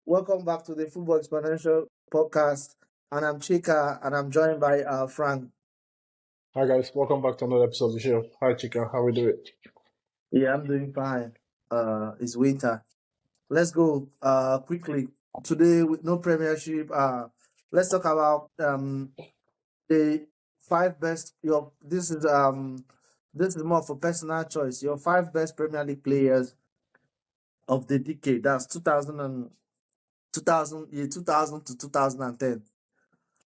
Welcome back to the Football Exponential podcast. And I'm Chika, and I'm joined by Frank. Hi guys, welcome back to another episode of the show. Hi Chica, how we doing? Yeah, I'm doing fine. It's winter. Let's go quickly today with no Premiership. Let's talk about the five best. This is more for personal choice. Your five best Premier League players of the decade. That's 2000 to 2010.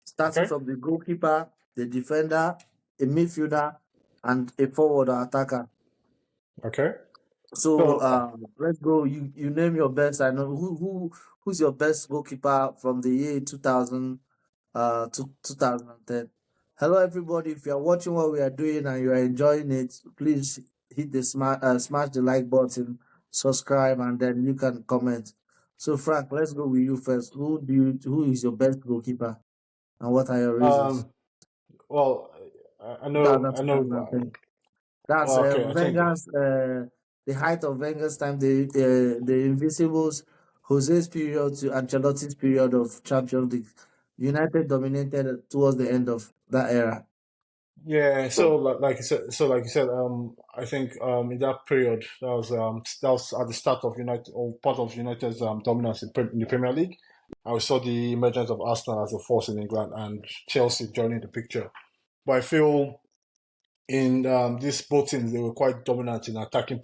Starting Okay, from the goalkeeper, the defender, a midfielder, and a forward or attacker. okay. So So, let's go. You name your best. I know who's your best goalkeeper from the year 2000 to 2010. Hello everybody. If you are watching what we are doing and you are enjoying it, please hit the smash the like button, subscribe, and then you can comment. So Frank, let's go with you first. Who is your best goalkeeper and what are your reasons? um, well, I know, 2000, I know. 2010. That's Okay, I think, The height of Wenger's time, the Invisibles, Jose's period to Ancelotti's period of Champions League. United dominated towards the end of that era. yeah. Like you said, I think in that period, that was at the start of United or part of United's dominance in the Premier League. And we saw the emergence of Arsenal as a force in England and Chelsea joining the picture. But I feel in these both teams they were quite dominant in attacking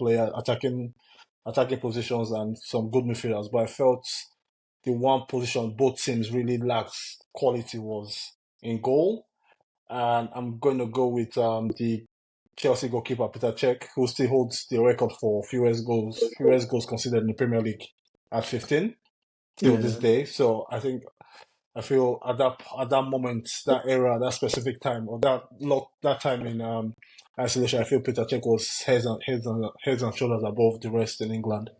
positions and some good midfielders. But I felt the one position both teams really lacked quality was in goal. And I'm going to go with the Chelsea goalkeeper Peter Cech, who still holds the record for fewest goals conceded in the Premier League at 15 till this Yeah, day. So I feel at that moment, that era, that specific time, or that time in isolation, I feel Peter Cech was heads and shoulders above the rest in England.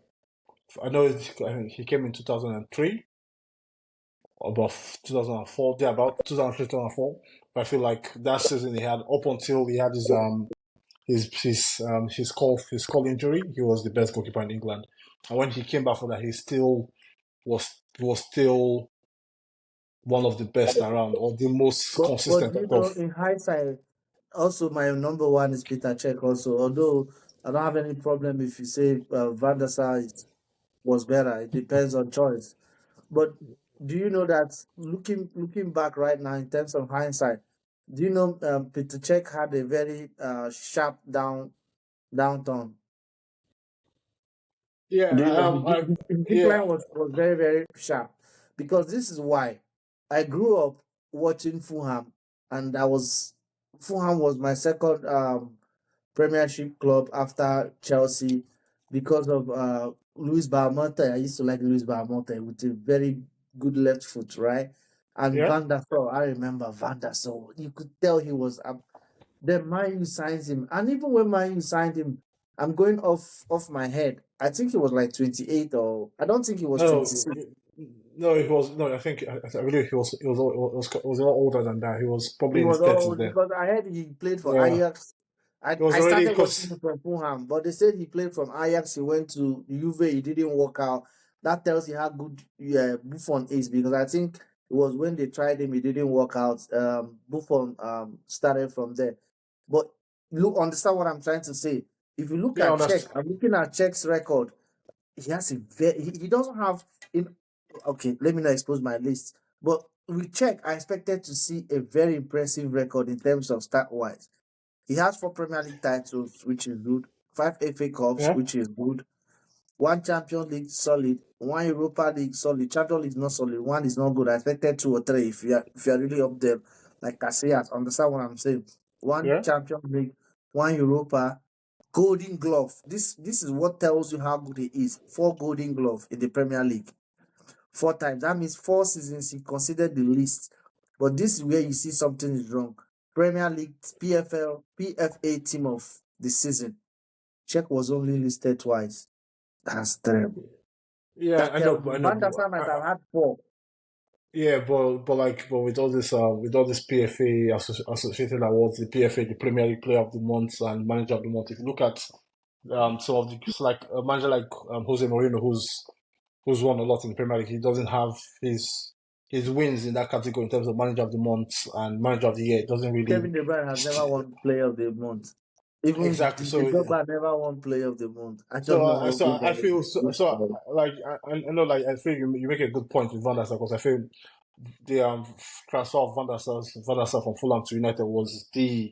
I think he came in 2003, above 2004, yeah, about 2003, 2004. But I feel like that season he had up until he had his call injury, he was the best goalkeeper in England. And when he came back for that, he still was still one of the best around, or the most but consistent you out know, of. in hindsight, also my number one is Peter Cech. Also, although I don't have any problem if you say Van der Sar was better. It depends on choice. But do you know that looking back right now in terms of hindsight, do you know Peter Cech had a very sharp downturn? Yeah, Do you know his decline yeah, was very very sharp because this is why I grew up watching Fulham and Fulham was my second Premiership club after Chelsea because of Luis Barmonte. I used to like Luis Barmonte with a very good left foot, right? And yeah. Van der Sar, I remember Van der Sar. You could tell he was up. Then Man U signs him, and even when Man U signed him, I'm going off my head. I think he was like 28, or I don't think he was No, 26. no, it was no. I believe he was a lot older than that. He was He probably in his was thirties old then. because I heard he played for Yeah, Ajax. it was I already started watching because him from Fulham, but they said he played from Ajax. He went to Juve. He didn't work out. That tells you how good Buffon is because I think it was when they tried him, he didn't work out. Buffon started from there. But look, understand what I'm trying to say. If you look yeah, at Czech, understand. I'm looking at Czech's record. He has a very he doesn't have in okay, let me not expose my list. But with Czech, I expected to see a very impressive record in terms of stat wise. He has four Premier League titles, which is good, five FA Cups, Yeah, which is good, one Champions League solid, one Europa League solid, Champions League not solid, one is not good. I expected two or three if you're really up there, like Casillas. Understand what I'm saying? One yeah, Champions League, one Europa, Golden Glove. This is what tells you how good he is. Four Golden Glove in the Premier League, four times. That means 4 seasons he considered the least. But this is where you see something is wrong. Premier League, PFL, PFA team of the season. Czech was only listed twice. That's terrible. yeah. That tells you I know, Van der but Sar might have had four. yeah, but with all this PFA associated awards, the PFA, the Premier League Player of the Month and Manager of the Month. If you look at some of the like a manager like Jose Mourinho, who's who's won a lot in the Premier League. He doesn't have his wins in that category in terms of manager of the month and manager of the year. It doesn't really Kevin De Bruyne has never won Player of the Month. Even exactly. Didier Drogba never won Player of the Month. I don't So, know uh, how so good I that feel is. like I know like I feel you make a good point with Van der Sar because I feel the transfer of Van der Sar from Fulham to United was the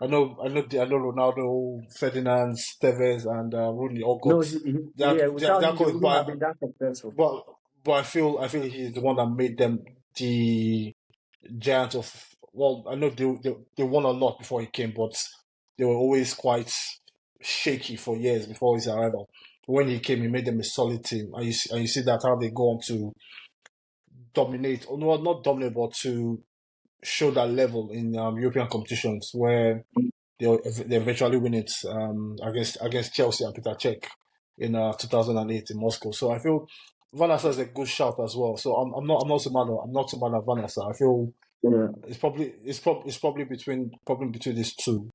I know Ronaldo, Ferdinand, Tevez, and Rooney all got No, yeah, their without him, they accolades, wouldn't have been that successful. but I feel he's the one that made them the giant of. Well, I know they won a lot before he came, but they were always quite shaky for years before his arrival. When he came, he made them a solid team, and you see that how they go on to dominate, or no, not dominate, but to show that level in European competitions where they eventually win it against Chelsea and Peter Cech in 2008 in Moscow. So I feel Van der Sar is a good shout as well. So I'm not so mad at Van der Sar. I feel Yeah, it's probably between these two,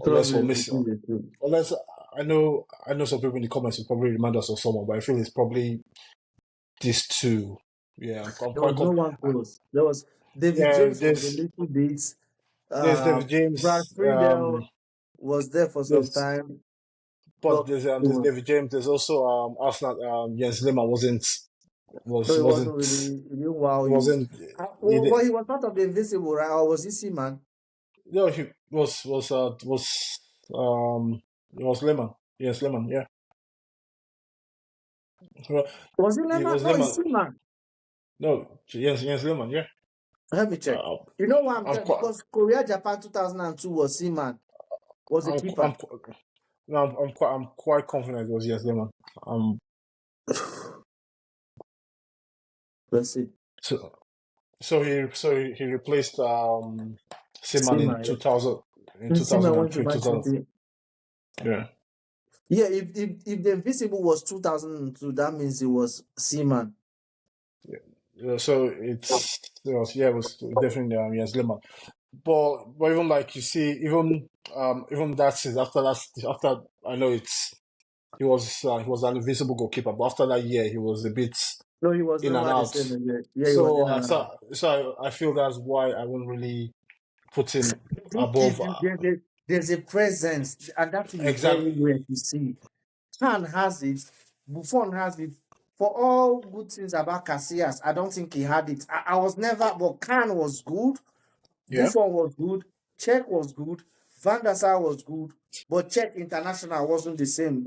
unless probably for it's Messi. between the two. Unless I know some people in the comments will probably remind us of someone, but I feel it's probably these two. Yeah, I'm There was quite no one close. There was David yeah. James was a little bit. David Brad James. Friedel was there for some There's time, but but it there's was, David James. There's also Arsenal. Jens Lehmann so it wasn't wasn't really, it didn't wow you. wasn't he Well, did, he was part of the Invincible, right? Or was he Seaman? no he um it was Lehmann. Yes, Lehmann. Yeah, well, Was he it Lehman? was No, he's Lehmann. Seaman. No, yes, Lehmann. Yeah. Let me check. Uh, You know why I'm I'm telling? quite Because Korea Japan 2002 was Seaman, was the keeper. I'm no, I'm quite confident it was Jens Lehmann. Um, Let's see. so he replaced Seaman in Seaman, yeah. 2000 in Seaman went to 2003 Man 2000. City. Yeah. Yeah, if the Invisible was 2002, that means it was Seaman. Yeah, so it was definitely Jens Lehmann. But even like you see, even that season after I know he was an invisible goalkeeper, but after that year he was a bit No, he was in and never the out. same again. Yeah, he was So in and out. I feel that's why I wouldn't really put him They don't above give you there's a presence, and that thing is exact. very rare to see. Khan has it, Buffon has it. For all good things about Casillas, I don't think he had it. I was never, but Khan was good, Yeah, Buffon was good, Cech was good, Van der Sar was good, but Czech International wasn't the same.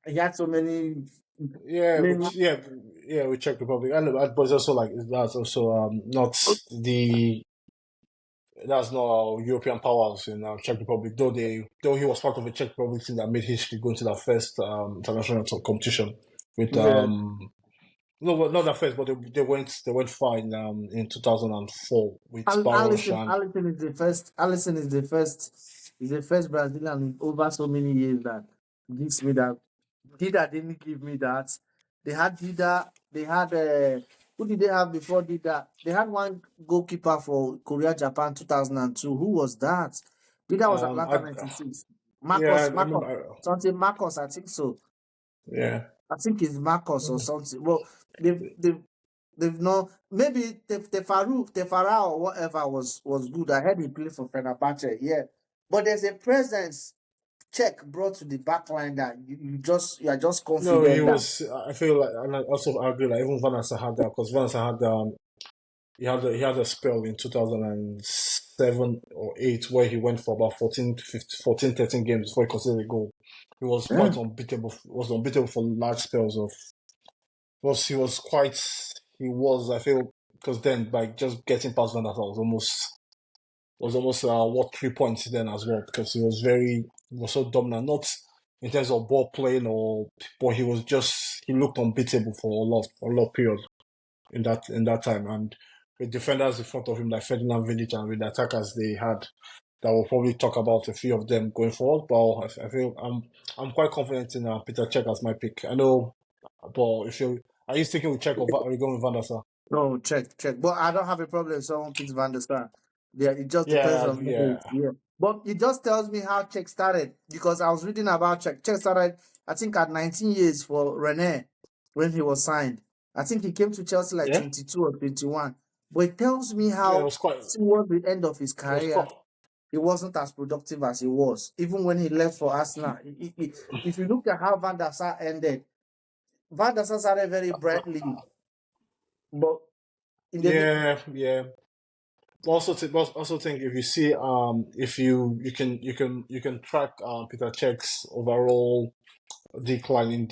He had so many, yeah, many. with Czech Republic, and but it's also like that's also not the that's not European powers in Czech Republic. Though he was part of a Czech Republic team that made history going to that first international competition with Yeah. no, well, not that first, but they went far in 2004 with Baros and Allison is the first. Allison is the first Brazilian in over so many years that gives me that. Dida didn't give me that. They had Dida. They had who did they have before Dida? They had one goalkeeper for Korea Japan 2002. Who was that? Dida was Atlanta 96. yeah, I Marcos, remember. something Marcos. I think so. Yeah, I think it's Marcos or something. Well, they've not maybe Tefara or whatever was good. I heard he played for Fenerbahce, yeah. But there's a presence Czech brought to the back line that you are just no, he confident that was. I feel like, and I also agree. Like even Van Aster had that because Van Aster had he had a spell in 2007 or 8 where he went for about 13 games before he conceded a goal. He was yeah, quite unbeatable. Was unbeatable for large spells of. Was he was quite. He was. I feel because then by just getting past Van Aster was almost worth 3 points then as well because he was so dominant. Not in terms of ball playing but he looked unbeatable for a lot of period in that time. And with defenders in front of him like Ferdinand Vidic and with the attackers they had, that we'll probably talk about a few of them going forward. But I feel I'm quite confident in Peter Cech as my pick. I know, but if you are you sticking with Cech or are you going with Van der Sar? no, check. But I don't have a problem if someone picks Van der Sar. Yeah, it just depends Yeah, on yeah. yeah. But it just tells me how Czech started because I was reading about Czech. Czech started, I think, at 19 years for Rene. when he was signed. I think he came to Chelsea like Yeah, 22 or 21. But it tells me yeah, it how was quite. towards the end of his It was career, quite. he wasn't as productive as he was. Even when he left for Arsenal. If you look at how Van der Sar ended, Van der Sar started very brightly, but in the Yeah, yeah. Also think if you see if you can track Peter Cech's overall decline in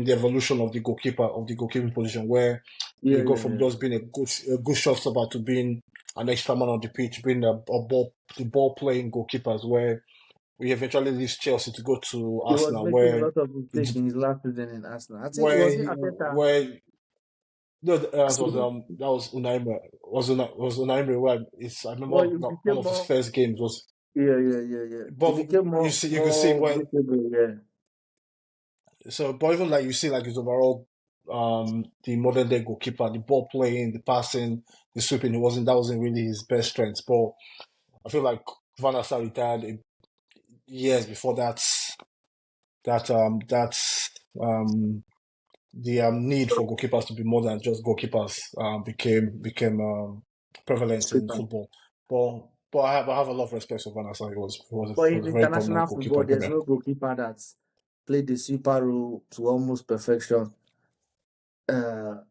the evolution of the goalkeeping position, where yeah, you go yeah, from yeah. just being a good shot stopper to being an extra man on the pitch, being the ball playing goalkeepers, where we eventually leaves Chelsea to go to He was Arsenal, making a where lot of mistakes in his last season in Arsenal. I think it where was in he, Ateta. where no, So, that was Unai Emery. Was Unai Emery, where it's I remember but he one became of his more. first games was, Yeah, yeah, yeah, yeah. He but became you can see more when, visible. Yeah, but even like you see like his overall the modern day goalkeeper, the ball playing, the passing, the sweeping, that wasn't really his best strength. But I feel like Van der Sar retired years before that's the need for goalkeepers to be more than just goalkeepers became prevalent in skipper. football. But I have a lot of respect for Van der Sar. But He in was a very dominant international goalkeeper football, in there's Premier. no goalkeeper that's played the sweeper role to almost perfection.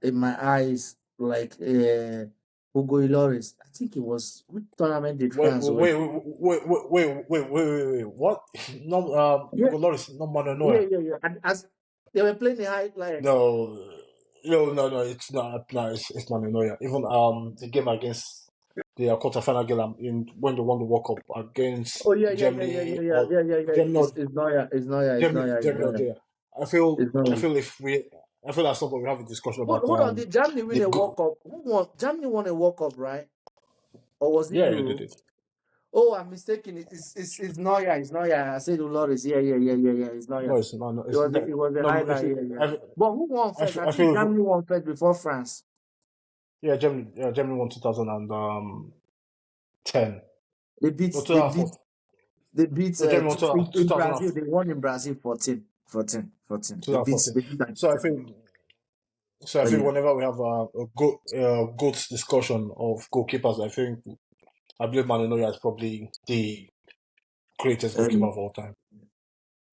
In my eyes, like Hugo Lloris. I think it was which tournament did Wait, France win? wait, wait, wait. What? No, Yeah, Hugo Lloris, no yeah, Manuel. yeah, yeah. And as they were playing the high, like No, no. It's not. No, it's Manuel. Even the game against the quarterfinal game when they won the World Cup against oh yeah, yeah, yeah, yeah, Germany yeah, yeah, or yeah, yeah, yeah. Germany. It's Neuer, it's Neuer, it's Germany, Neuer, it's Germany or Neuer, there. I feel, it's Neuer. I feel at some point we have a discussion about Hold on, did Germany win the a World go. Cup? Who won? Germany won a World Cup, right? Or was it Yeah, yeah, they Euro? did. Oh, I'm mistaken. It's Neuer. It's Neuer. I said Loris. Yeah, yeah, yeah, yeah, yeah. It's No, Neuer. it's no, no, It it's was no, it was a no. If highlight. it, Yeah, yeah. But who won first? I I think feel, Germany won first before France. yeah, Germany won 2010. They No, beat they beat 2004. they beat No, Germany won in Brazil. They won in Brazil 14, 14, 14. 2014. They beat So I Argentina. feel, so I Oh feel yeah. whenever we have good discussion of goalkeepers, I believe Manu Neuer is probably the greatest goalkeeper Um, of all time.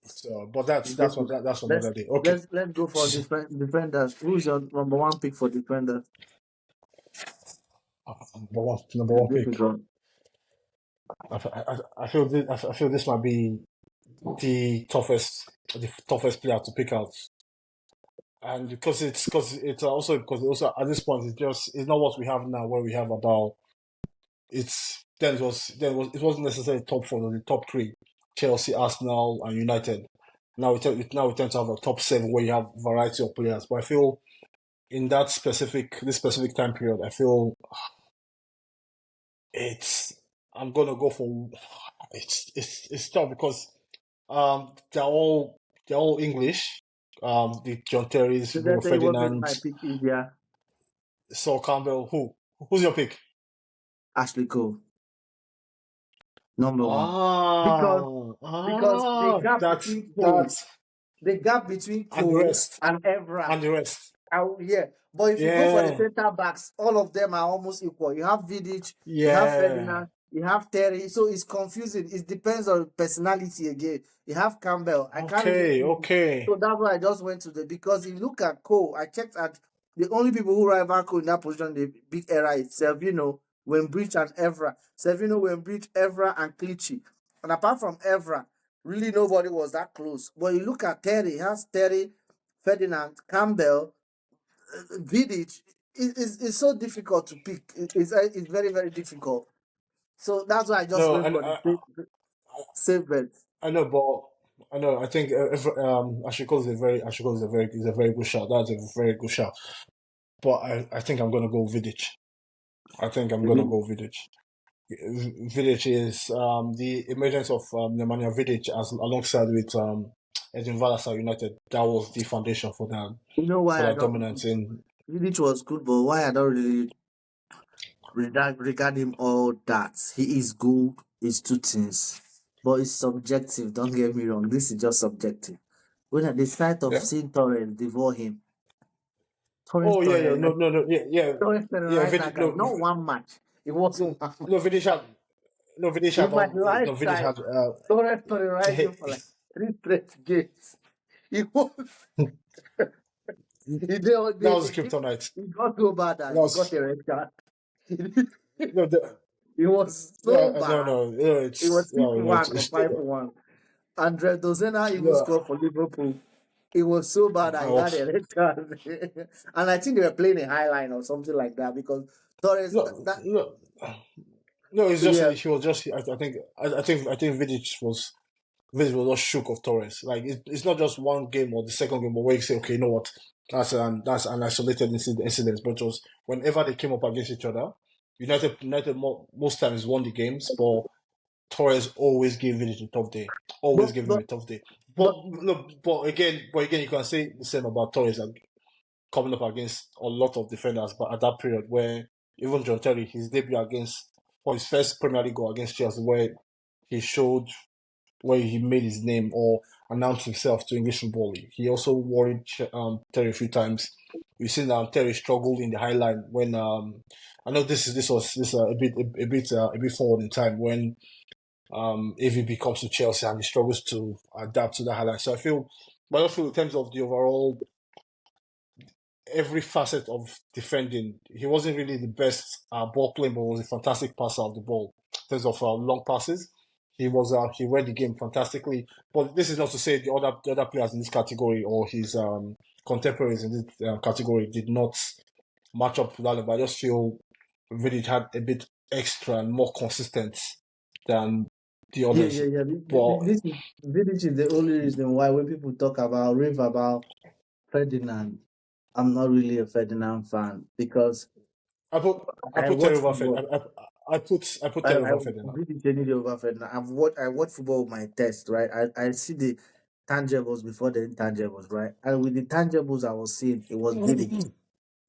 So, but that's let's another day. Okay. let's go for defenders. Who's your number one pick for defenders? Number one It's pick. difficult. I feel this might be the toughest player to pick out, and because it's also at this point it's not what we have now, where we have about it's it wasn't necessarily top four, the top three: Chelsea, Arsenal, and United. Now we tend to have a top seven where you have variety of players. But I feel in this specific time period, I feel it's I'm gonna go for it's tough because they're all English. The John Terry's, So they Rio say what made Ferdinand, my pick easier? Sol Campbell. Who's your pick? Ashley Cole, number one. Because the gap That's between Cole, the gap between and the Cole rest and Evra. and the rest. Yeah. But if you go for the Yeah, center backs, all of them are almost equal. You have Vidic, you have yeah. Ferdinand, you have Terry. So it's confusing. It depends on personality again. You have Campbell. I can't really Okay, choose. okay. So that's why I just went to because if you look at Cole, I checked at the only people who rival Cole in that position, the big era is Selvino, Wembridge, and Evra. Selvino, Wembridge, Evra, and Clichy. And apart from Evra, really nobody was that close. But you look at Terry, he has Terry, Ferdinand, Campbell, Vidic. It's so difficult to pick. It's very, very difficult. So that's why I just No, went and for the safe bet. I know, but I know. I think Ashiko is a very good shot. That's a very good shot. But I think I'm gonna go Vidic. I think I'm gonna go Vidic. Vidic is the emergence of Nemanja Vidic as alongside with Edin Valasa United. That was the foundation You know for why I that don't. dominance in. Vidic was good, but why I don't really regard him all that. He is good. It's two things, but it's subjective. Don't get me wrong. This is just subjective. when at the sight of Yeah. seeing Torres devour him, Torres Oh yeah, yeah. Torres No, right, no, no. Yeah, yeah, Torres yeah. terrorized that Vidic, guy. no, Not one match. It was one no. match. Vidic had no. Vidic In had my all. No, Vidic lifetime, had. Torres terrorized him for like three straight games. He was he, that was they give, kryptonite. he got so bad That that he got was a red card. no, It was no, so no, bad. no, no. It was It's six no, no. one or 5-1. Andre Dozena even No. scored for Liverpool. It was so bad that he Oh, had a red card. And I think they were playing a high line or something like that because Torres no, that no. No, it's just yeah. he was just. I think Vidic was just shook of Torres. Like it's not just one game or the second game, but where you say, okay, you know what, that's an isolated incident. But it was whenever they came up against each other, United most times won the games, but Torres always gave Vidic a tough day. Always But gave him a tough day. but But again, you can say the same about Torres. Like, coming up against a lot of defenders, but at that period where even John Terry, his debut against, for his first Premier League goal against Chelsea, where he showed where he made his name or announced himself to English football. He also worried Terry a few times. We've seen Terry struggled in the high line when I know this a bit forward in time when AVB comes to Chelsea and he struggles to adapt to the high line. So I feel in terms of the overall every facet of defending. He wasn't really the best ball playing, but was a fantastic passer of the ball in terms of long passes. He read the game fantastically. But this is not to say the other players in this category or his contemporaries in this category did not match up to that level. I just feel Vidic had a bit extra and more consistent than the yeah, others. yeah, yeah. But This is the only reason why when people talk about rave about Ferdinand, I'm not really a Ferdinand fan because I I put Terry watch over football. I put Terry I over Ferdinand. really genuinely over Ferdinand. I watch football with my test, right? I see the tangibles before the intangibles, right? And with the tangibles I was seeing, it was Vidic.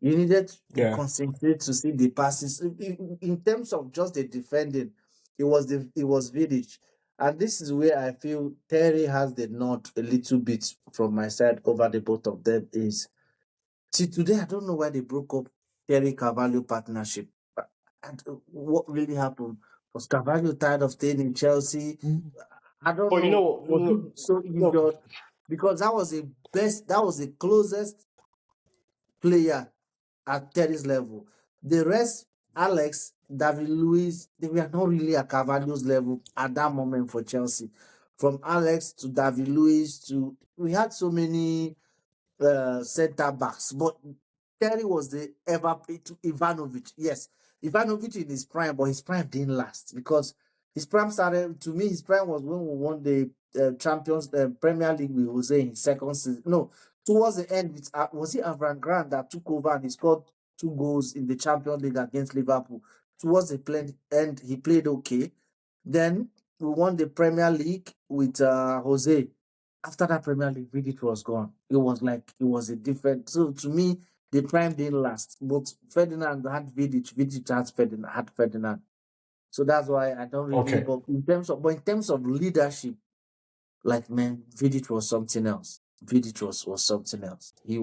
You needed to Yeah. concentrate to see the passes. In terms of just the defending, it was Vidic. And this is where I feel Terry has the nod a little bit from my side over the both of them is till today I don't know why they broke up Terry Carvalho partnership. And what really happened? Was Carvalho tired of staying in Chelsea? I don't But you know. know, Was he so no, injured? Because that was the closest player at Terry's level. The rest, Alex, David Luiz, they were not really at Carvalho's level at that moment for Chelsea. From Alex to David Luiz to we had so many centre backs, but Terry was the ever to Ivanovic. Yes, Ivanovic in his prime, but his prime didn't last because his prime started to me. His prime was when we won the Champions Premier League with Jose in second season. No, towards the end, with, was it Avran Grant that took over and he scored two goals in the Champions League against Liverpool. Towards the end, he played okay. Then we won the Premier League with Jose. After that Premier League, Vidic was gone. It was like it was a different. So to me, the prime didn't last. But Ferdinand had Vidic, Vidic had Ferdinand. So that's why I don't really. okay, But in terms of leadership, like man, Vidic was something else. Vidic was something else. yeah,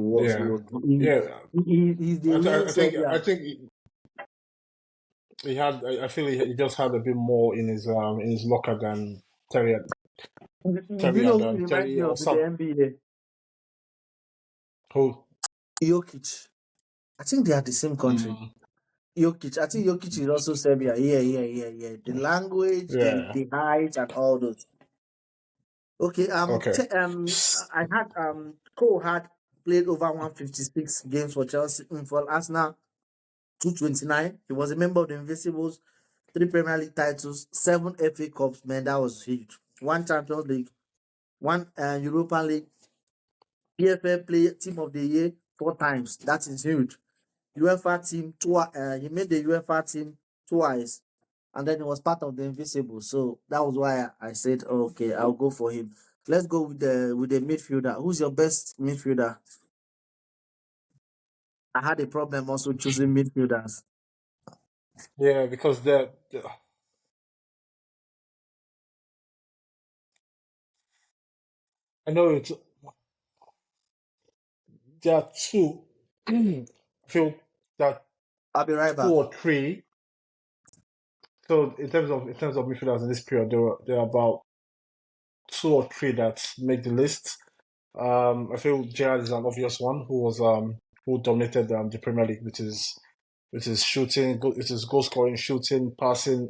yeah. He's the real I Serbia. think he had. I feel he just had a bit more in his locker than Terry, You Terry know and who he reminds Terry me or of in the some NBA? who. Jokic. I think they are the same country. Mm, Jokic. I think Jokic is also Serbia. Yeah, yeah, yeah, yeah. The language, yeah. the height, and all those. Okay. Okay. I had Cole had played over 156 games for Chelsea for Arsenal. 229. He was a member of the Invincibles. 3 Premier League titles, 7 FA Cups. Man, that was huge. One Champions League, one Europa League, PFL Player Team of the Year 4 times. That is huge. UEFA team he made the UEFA team twice, and then he was part of the Invisible. So that was why I said, okay, I'll go for him. Let's go with the midfielder. Who's your best midfielder? I had a problem also choosing midfielders. Yeah, because I know it's there are two. I feel that I'll be right two back. or three. So in terms of midfielders in this period, there are about two or three that make the list. I feel Gerrard is an obvious one who dominated the Premier League, which is shooting, it is goal scoring, shooting, passing,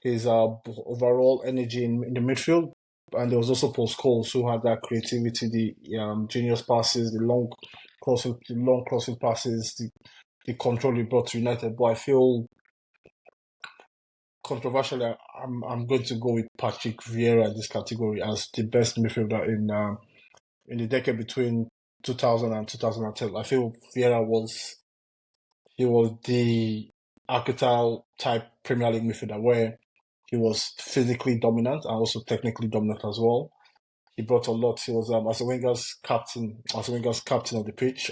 his overall energy in the midfield. And there was also Paul Scholes who had that creativity, the genius passes, the long crossing passes, the control he brought to United. But I feel controversially, I'm going to go with Patrick Vieira in this category as the best midfielder in the decade between 2000 and 2010. I feel Vieira was the archetype type Premier League midfielder where he was physically dominant and also technically dominant as well. He brought a lot. He was as a Wenger's captain of the pitch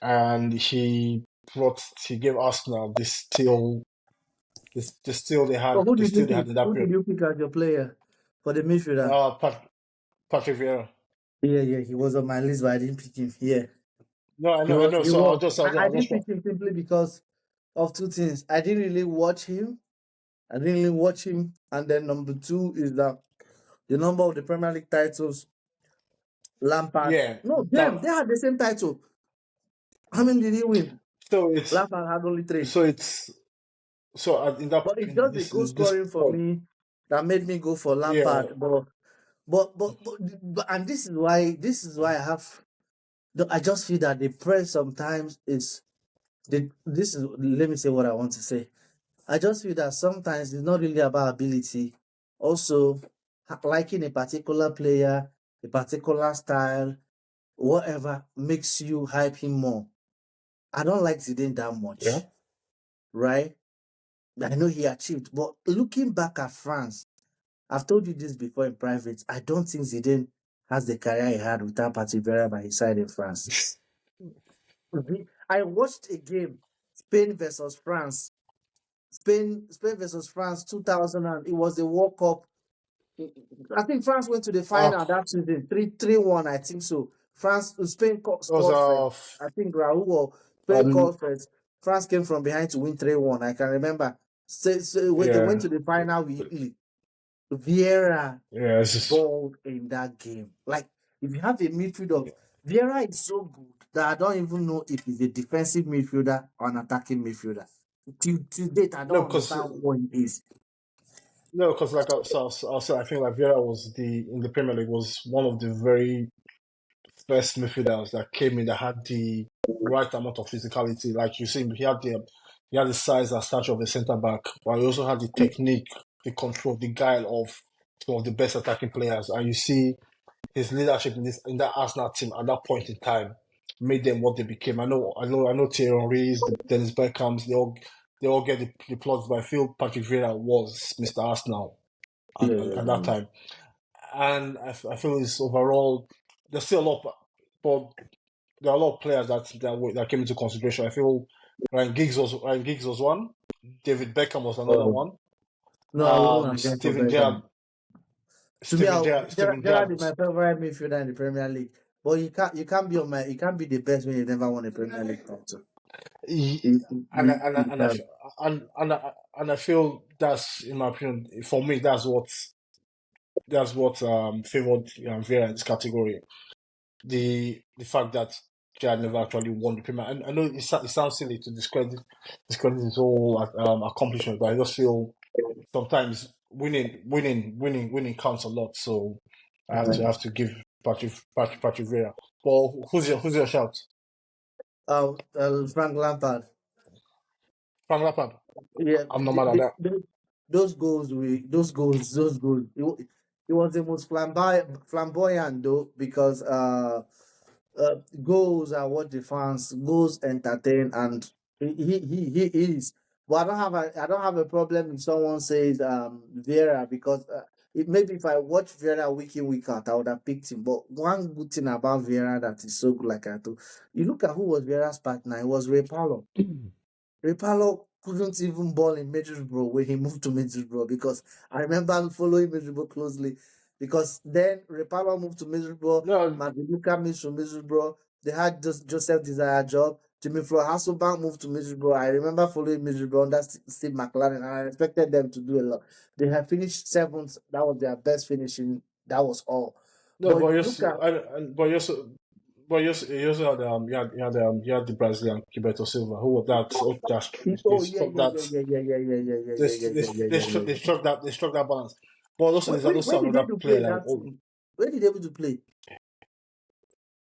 and he gave Arsenal this steal they So had who the did you steal they had pick? in that Who did period. you pick as your player for the midfielder? Patrick Vieira. Yeah, he was on my list, but I didn't pick him. Yeah, No, I he know, I was. know. He So was. I I'll didn't just pick him simply because of two things. I didn't really watch him. I didn't really watch him. And then number two is that the number of the Premier League titles, Lampard. yeah. No, damn, That they had the same title. How many did he win? so it's Lampard had only three. so it's so in that But it's in just the this goal this scoring for point, me that made me go for yeah, Lampard. But and this is why I have. I just feel that the press sometimes is this is let me say what I want to say. I just feel that sometimes it's not really about ability. Also, liking a particular player, a particular style, whatever makes you hype him more. I don't like Zidane that yeah. much, right? I know he achieved, but looking back at France, I've told you this before in private. I don't think Zidane has the career he had without Patrick Vieira by his side in France. I watched a game, Spain versus France. Spain versus France 2000 and it was the World Cup. I think France went to the final Uh, that season 3-1. I think so. Spain it was scored first. I think Raul or Spain um, scored first. France came from behind to win 3-1. I can remember. So when they went yeah, to the final with Italy, Vieira yeah. It's just, balled in that game. Like if you have a midfield of Vieira is so good that I don't even know if he's a defensive midfielder or an attacking midfielder. Till date, I no, don't because understand what he is. no, because like I said, I think like Vieira was the in the Premier League was one of the very first midfielders that came in that had the right amount of physicality. Like you see, he had the size and stature of a centre back, but he also had the technique, the control, the guile of some of the best attacking players. And you see his leadership in that Arsenal team at that point in time made them what they became. I know Thierry Henry's, the Dennis Beckham's, they all get the plots, but I feel Patrick Vieira was Mr. Arsenal at that Yeah. time. And I feel it's overall there's still a lot, but there are a lot of players that came into consideration. I feel Ryan Giggs was one, David Beckham was another Oh, one. no, I wouldn't again for Steven Beckham. Gerrard, To me, Steven Gerrard, Steven Gerrard is Gerrard. my favorite midfielder in the Premier League. But you can't be the best when you never won a Premier League title. He, and I, You, and I, you and I, can't. and I feel that's in my opinion for me that's what favored Vera in this category. The fact that Gerrard never actually won the Premier. I know it sounds silly to discredit his whole accomplishment, but I just feel sometimes winning counts a lot. So I have to give Patrick Vera. Well, who's your shout? Frank Lampard. Frank Lampard. Yeah, I'm not mad at that. those goals. It was the most flamboyant though because goals are what the fans goals entertain and he is. But I don't have a problem if someone says Vera because maybe if I watch Vera week in week out I would have picked him. But one good thing about Vera that is so good like I told you look at who was Vera's partner. It was Ray Paulo. Repalo couldn't even ball in Middlesbrough when he moved to Middlesbrough because I remember following Middlesbrough closely. because then Repalma moved to Middlesbrough, No, Maduka moved to Middlesbrough. They had just Joseph Desire job. Jimmy Flo Hasselbank moved to Middlesbrough. I remember following Middlesbrough under Steve McLaren, and I expected them to do a lot. They had finished seventh. That was their best finishing. That was all. no, But if but you yes, look at but you also had you had the Brazilian Gilberto Silva who was that they oh yeah struck yeah that yeah yeah yeah yeah yeah yeah yeah yeah yeah yeah yeah yeah. they struck that balance. But also there's Where also did they another do player play like that? Where did they able to play?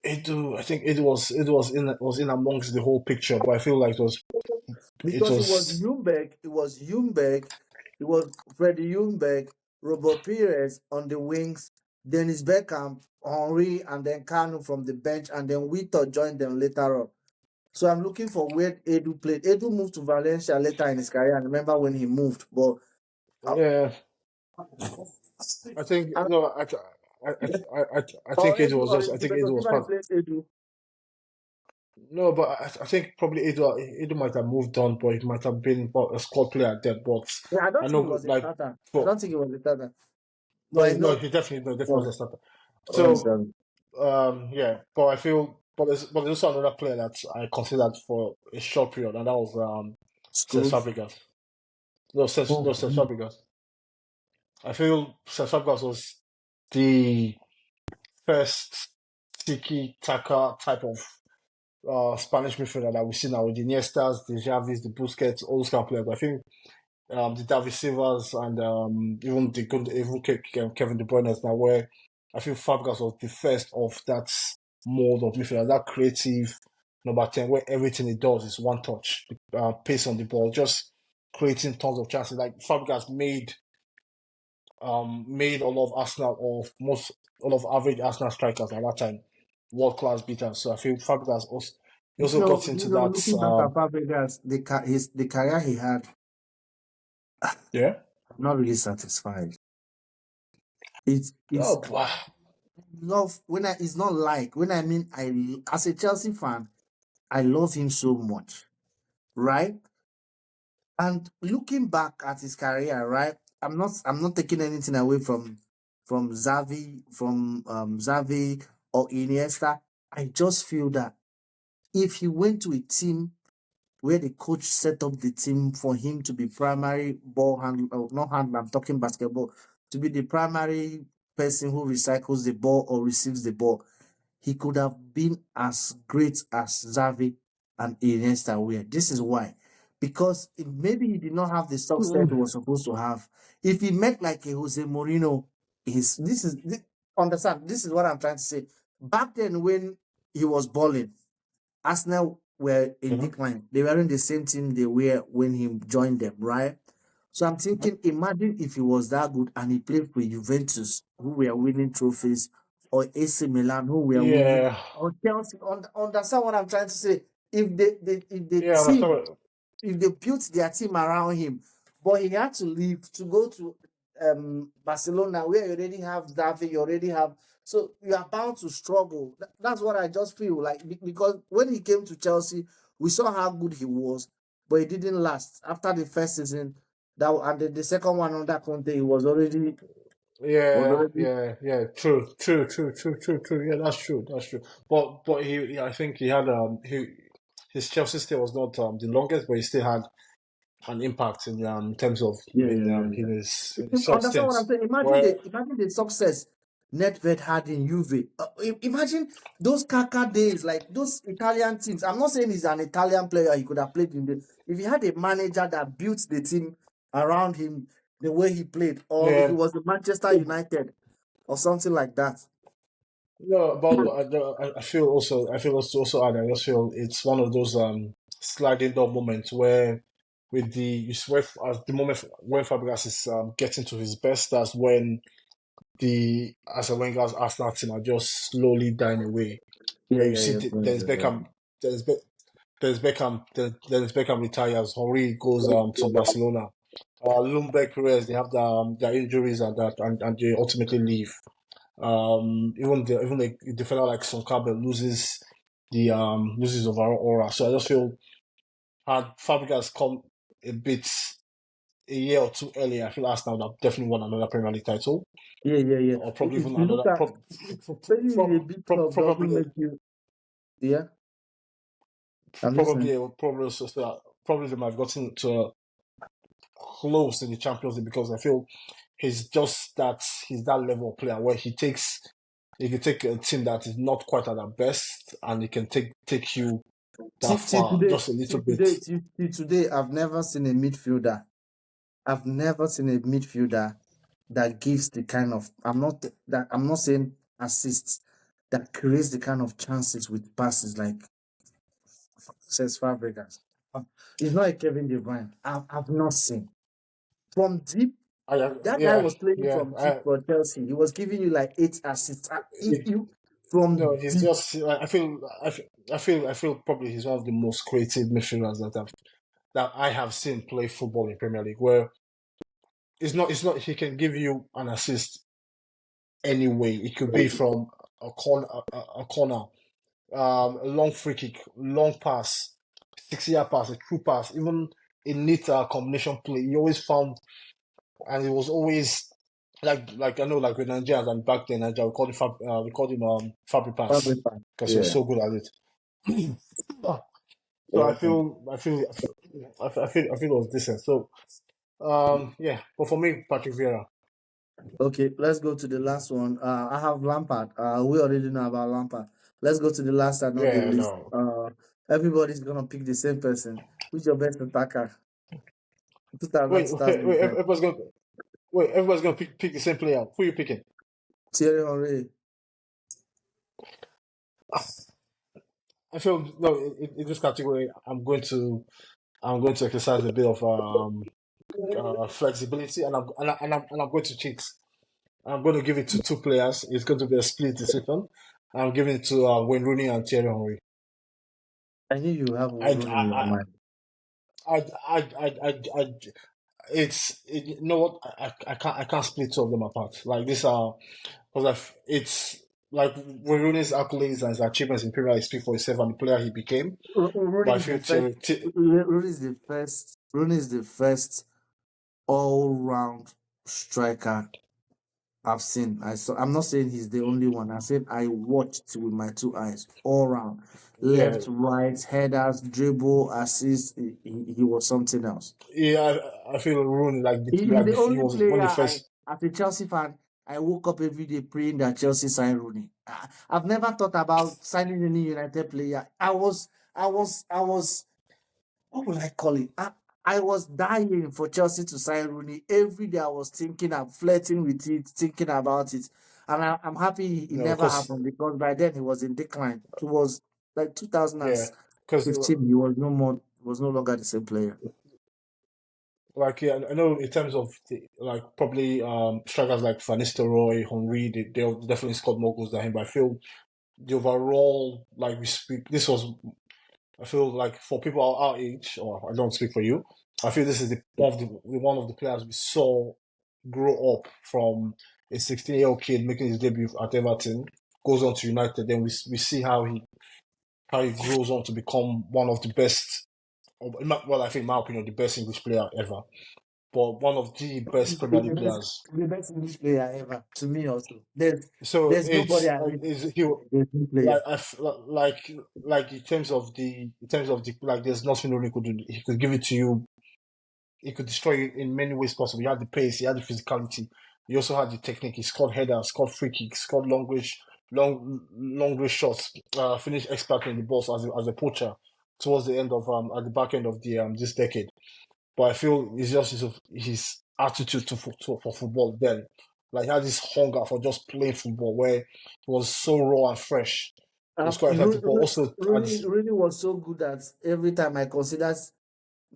Edu. I think it was in amongst the whole picture, but I feel like it Because was It was Freddie Ljungberg, Robert Pires on the wings, Dennis Beckham, Henry, and then Kanu from the bench, and then Wito joined them later on. So I'm looking for where Edu played. Edu moved to Valencia later in his career. I remember when he moved, but uh, yeah. I think and, no, I think Edu was also I think Gilberto Edu was Silva part. replaced Edu. No, but I think probably Edu might have moved on, but it might have been a squad player there. But Yeah, I I don't think he know was a like starter. I for don't think he was a starter. no, But I no, know. he definitely was Oh, a starter. oh, So yeah, but I feel but there's also another player that I considered for a short period, and that was Cesc Schools. Fabregas. Cesc Fabregas. I feel Cesc Fabregas was the first tiki taka type of Spanish midfielder that we see now with the Iniestas, the Xavis, the Busquets, all those kind of players. But I think the David Silvas and even Kevin De Bruyne now, where I feel Fabregas was the first of that mold of midfielder, that creative number 10, where everything he does is one touch, pace on the ball, just creating tons of chances. Like Fabregas made all of Arsenal or most all of average Arsenal strikers at that time world class beaters. So I feel Fabregas also he also got into that. Looking back at Fabregas, the career he had, Yeah. I'm not really satisfied. It's Oh, wow. love when I it's not like when I mean I as a Chelsea fan, I love him so much, right? And looking back at his career, right? I'm not taking anything away from Xavi or Iniesta. I just feel that if he went to a team where the coach set up the team for him to be primary ball handler, not handler, I'm talking basketball, to be the primary person who recycles the ball or receives the ball, he could have been as great as Xavi and Iniesta were. This is why. Because maybe he did not have the success he was supposed to have. If he met like a Jose Mourinho, understand, this is what I'm trying to say. Back then when he was balling, Arsenal were in Mhm. decline. They were in the same team they were when he joined them, right? So I'm thinking, imagine if he was that good and he played for Juventus, who were winning trophies, or AC Milan, who were winning, Yeah, or Chelsea. Understand what I'm trying to say? If if the yeah, that's team what, if they built their team around him, but he had to leave to go to Barcelona, where you already have David, you already have, so you are bound to struggle. That's what I just feel like because when he came to Chelsea, we saw how good he was, but it didn't last. After the first season, that and the second one under Conte, he was yeah, already true. Yeah, that's true. But I think he had his Chelsea stay was not the longest, but he still had an impact in terms of yeah yeah yeah yeah. in his short Understand what I'm stints. saying? Where Imagine the success Nedved had in Juve. Imagine those Kaka days, like those Italian teams. I'm not saying he's an Italian player. He could have played in the. If he had a manager that built the team around him the way he played, or if it yeah, was the Manchester United or something like that. no, I feel also and I just feel it's one of those sliding door moments where with the you swear at the moment when Fabregas is getting to his best, that's when the Arsene Wenger's Arsenal team are just slowly dying away. Yeah, Where you yeah, see yeah, Dennis, Be- Dennis Beckham retires, Henry goes to Barcelona. Lumberg Perez, they have their injuries and that, and they ultimately leave. Even the fella like Son Campbell loses overall aura. So I just feel had Fabregas come a bit a year or two earlier, I feel Arsenal would have definitely won another Premier League title, Yeah, yeah, yeah. or probably If even you look another. at playing in a big club doesn't Probably make you. Yeah, I'm listening. probably also probably they might have gotten to close in the Champions League because I feel he's that level of player where he can take a team that is not quite at their best and he can take you that Till far today, just a little till bit. today, till today, I've never seen a midfielder. I've never seen a midfielder that gives the kind of. I'm not saying assists that creates the kind of chances with passes like says Fabregas. It's not a Kevin De Bruyne. I've not seen from deep. That guy was playing from deep for Chelsea. He was giving you like 8 assists. No, From he's deep. just. I feel probably he's one of the most creative midfielders that I have seen play football in Premier League. Where it's not he can give you an assist anyway. It could be from a corner, a long free kick, long pass, 6 yard pass, a true pass, even a neat combination play. He always found, and it was always like I know like with Nigerians and back then Nigeria we called him Fabri pass Fabregas. because he was Yeah. so good at it. So Yeah. I feel it was decent. So yeah, but for me, Patrick Vieira. Okay, let's go to the last one. I have Lampard. We already know about Lampard. Let's go to the last and not the Yeah, least. no. Everybody's gonna pick the same person. Who's your best attacker? 2000, Wait, 2010. everybody's gonna pick the same player. Who are you picking? Thierry Henry. I feel no in this category. I'm going to exercise a bit of flexibility, and I'm going to cheat. I'm going to give it to two players. It's going to be a split decision. I'm giving it to Wayne Rooney and Thierry Henry. I knew you have I, Rooney in your I, mind. I you know what I can't split two of them apart. Like these are because it's like Wayne Rooney's accolades and his achievements in Premier League speak for himself and the player he became. But Rooney I is the feel first. Rooney is the first. Rooney is the first all-round striker I've seen. I'm not saying he's the only one. I said I watched with my two eyes all round, yeah left, right, headers, dribble, assist. He was something else. yeah I feel Rooney He's the he only was one player of the first. as a Chelsea fan, I woke up every day praying that Chelsea sign Rooney. I've never thought about signing any United player. I was what would I call it? I was dying for Chelsea to sign Rooney. Every day I was thinking, I'm flirting with it, thinking about it. And I'm happy it You know, never because happened because by then he was in decline. It was like yeah, because 2015, he was no more, was no longer the same player. like yeah, I know in terms of like probably strikers like Van Nistelrooy, Henry, they'll definitely scored more goals than him. But I feel the overall like we speak, this was I feel like for people our age, or I don't speak for you, I feel this is one of the players we saw grow up from a 16-year-old kid making his debut at Everton, goes on to United. Then we see how he grows on to become one of the best. Well, I think in my opinion, the best English player ever, but one of the best Premier League players. The best English player ever, to me also. So There's nobody it's I mean, is he there's no player. like like in terms of the like there's nothing Rooney could do. He could give it to you. He could destroy you in many ways possible. He had the pace, he had the physicality. He also had the technique. He scored headers, scored free kicks, scored long range shots. Finished expertly in the box as a poacher towards the end of at the back end of the this decade. But I feel it's just his attitude for football then. Like he had this hunger for just playing football where it was so raw and fresh. It was quite exciting. But also at this, Rooney was so good that every time I consider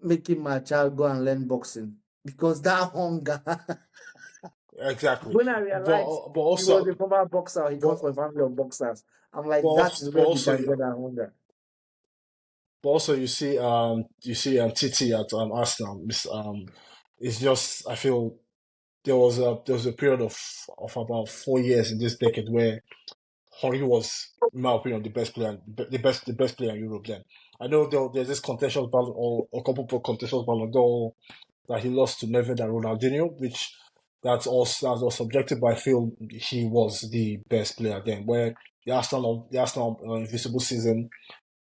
making my child go and learn boxing because that hunger. exactly. When I realized But he was a also former boxer, he but comes from a family of boxers. I'm like, that is where you can get that hunger. but also you see Titi at Arsenal. It's just I feel there was a period of about 4 years in this decade where Henry was, in my opinion, the best player, the best player in Europe. Then I know there's this contentious battle or a couple of contentious Ballon d'Or that he lost to Neville and Ronaldinho, which that's all subjective, but I feel he was the best player then. Where the Arsenal invisible season,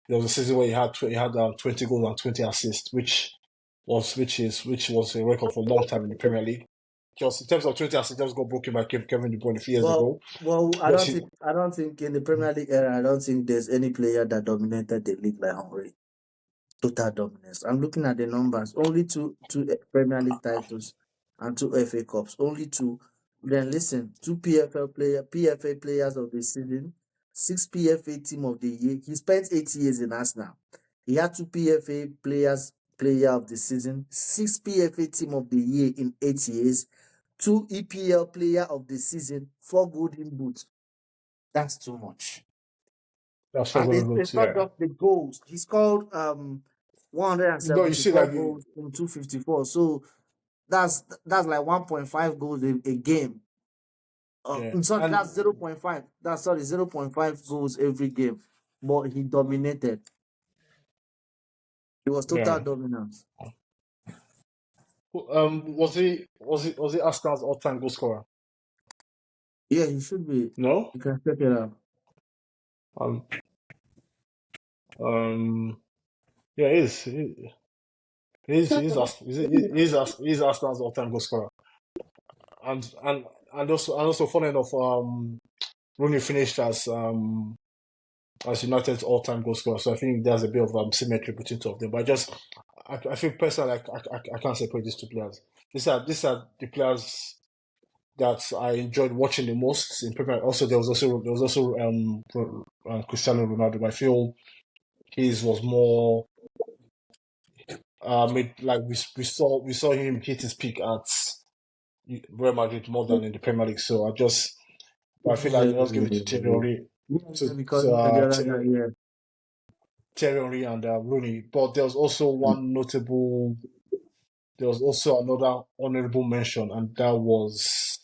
there was a season where he had 20 goals and 20 assists, which was a record for a long time in the Premier League. Just in terms of 20 assists, just got broken by Kevin De Bruyne a few years Well, ago. well, But I don't think in the Premier League era, I don't think there's any player that dominated the league like Henry. Total dominance. I'm looking at the numbers. Only two Premier League titles and two FA Cups. Only two. Then listen, two PFA players of the season, six PFA team of the year. He spent 8 years in Arsenal. He had two PFA player of the season, six PFA team of the year in 8 years, two EPL player of the season, four golden boots. That's too much. that's for And good it's boots, not yeah. just the goals. He scored No, you see, 174 like goals in 254. So that's like 1.5 goals a game. yeah, So and that's 0.5. That's sorry, 0.5 goals every game. But he dominated. He was total yeah. dominance. Was he Arsenal's all-time goal scorer? Yeah, he should be. No. You can check it out. Um. Um. Yeah, he is. He's Arsenal's all-time goal scorer. And also funny enough, Rooney finished as United's all-time goal scorer. So I think there's a bit of symmetry between two of them. But I feel personally I can't separate these two players. These are the players that I enjoyed watching the most in Premier. Also, there was also Cristiano Ronaldo. But I feel his was more like we saw him hit his peak at Real Madrid more than in the Premier League. So I feel like Yeah, I just give it to Thierry Henry, because the other guy, yeah. Thierry Henry and Rooney. But there was also another honorable mention, and that was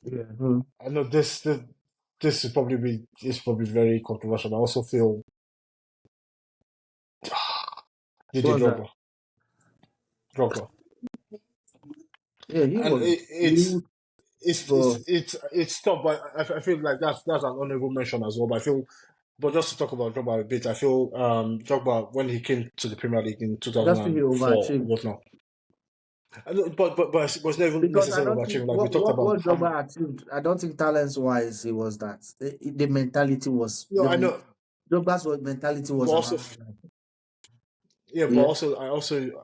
Yeah. Hmm. I know this is probably very controversial. I also feel Didier What's that? Drogba, Yeah, he and was good, but it's tough, but I feel like that's an honorable mention as well. But just to talk about Drogba a bit, I feel Drogba when he came to the Premier League in I just think he 2004, overachieved. whatnot. But it was not even Because I necessarily don't think overachieving. Like we talked about what Drogba achieved, I don't think talents wise he was that. The mentality was no, I know, Drogba's mentality but was also another level. yeah, but Yeah, also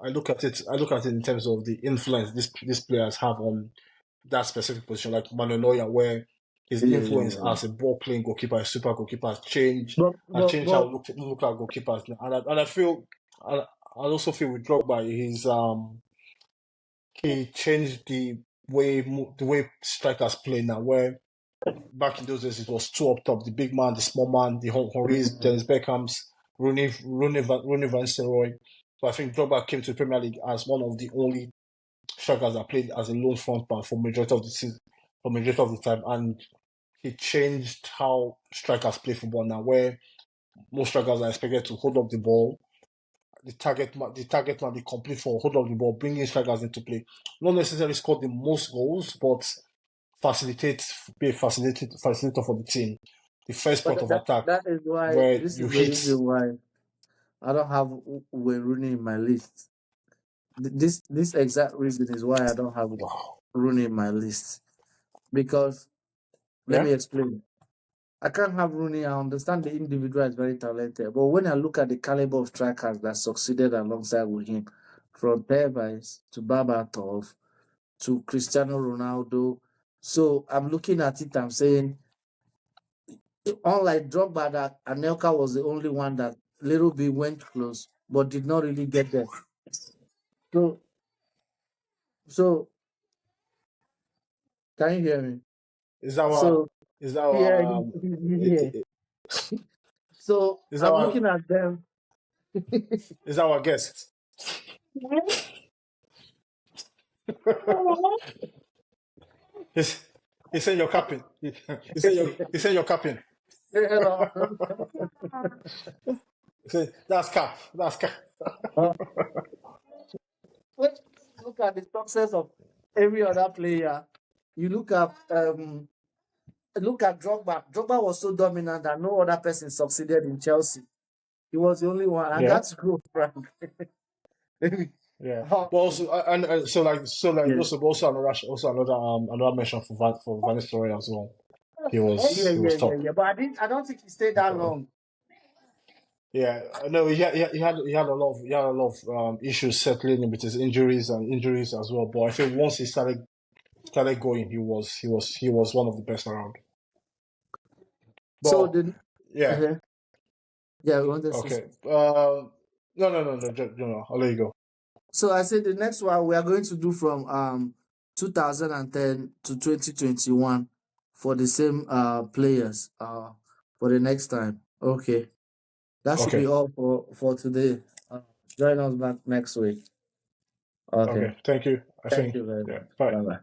I look at it in terms of the influence these players have on that specific position, like Manuel Neuer, where his influence yeah. as a ball playing goalkeeper, a super goalkeeper, But has but changed how but we look at goalkeepers. I also feel with Drogba, he changed the way strikers play now. Where back in those days it was two up top, the big man, the small man, the Henry's, Dennis Beckham's, Rooney Van Nistelrooy. So I think Drogba came to the Premier League as one of the only strikers that played as a lone front man for majority of the season, for majority of the time, and he changed how strikers play football now, where most strikers are expected to hold up the ball, the target man be complete for hold up the ball, bringing strikers into play. Not necessarily score the most goals, but be a facilitator for the team. The first but point of attack that is why where this you is the hit. reason why I don't have Wayne Rooney in my list. This exact reason is why I don't have Wow. Rooney in my list. Because let Yeah. me explain. I can't have Rooney. I understand the individual is very talented, but when I look at the caliber of strikers that succeeded alongside with him, from Tevez to Babatov to Cristiano Ronaldo, so I'm looking at it. I'm saying, unlike Drogba, that Anelka was the only one that little bit went close, but did not really get there. So, so can you hear me? Is that what? So Is that yeah, what? yeah. So Is that I'm what? looking at them. Is that what guest? He's he said you're capping. He said you're capping. Hello. He said that's cap. That's cap. at the success of every other player, you look at Drogba. Drogba was so dominant that no other person succeeded in Chelsea. He was the only one, and Yeah, that's growth, Frank. yeah. Oh, But also, and so like yeah. also another mention for Van Nistelrooy as well. Yeah, He was yeah, yeah, top. yeah. But I don't think he stayed that long. Yeah, no, he had a lot of issues settling in with his injuries as well. But I think once he started going, he was one of the best around. So But the yeah, uh yeah, we wanted to. okay. No. I'll let you go. So I said the next one we are going to do from 2010 to 2021 for the same players for the next time. Okay, that should be Okay, all for today. Join us back next week. Okay, okay. Thank you. I thank think you very yeah. much. Bye. Bye bye.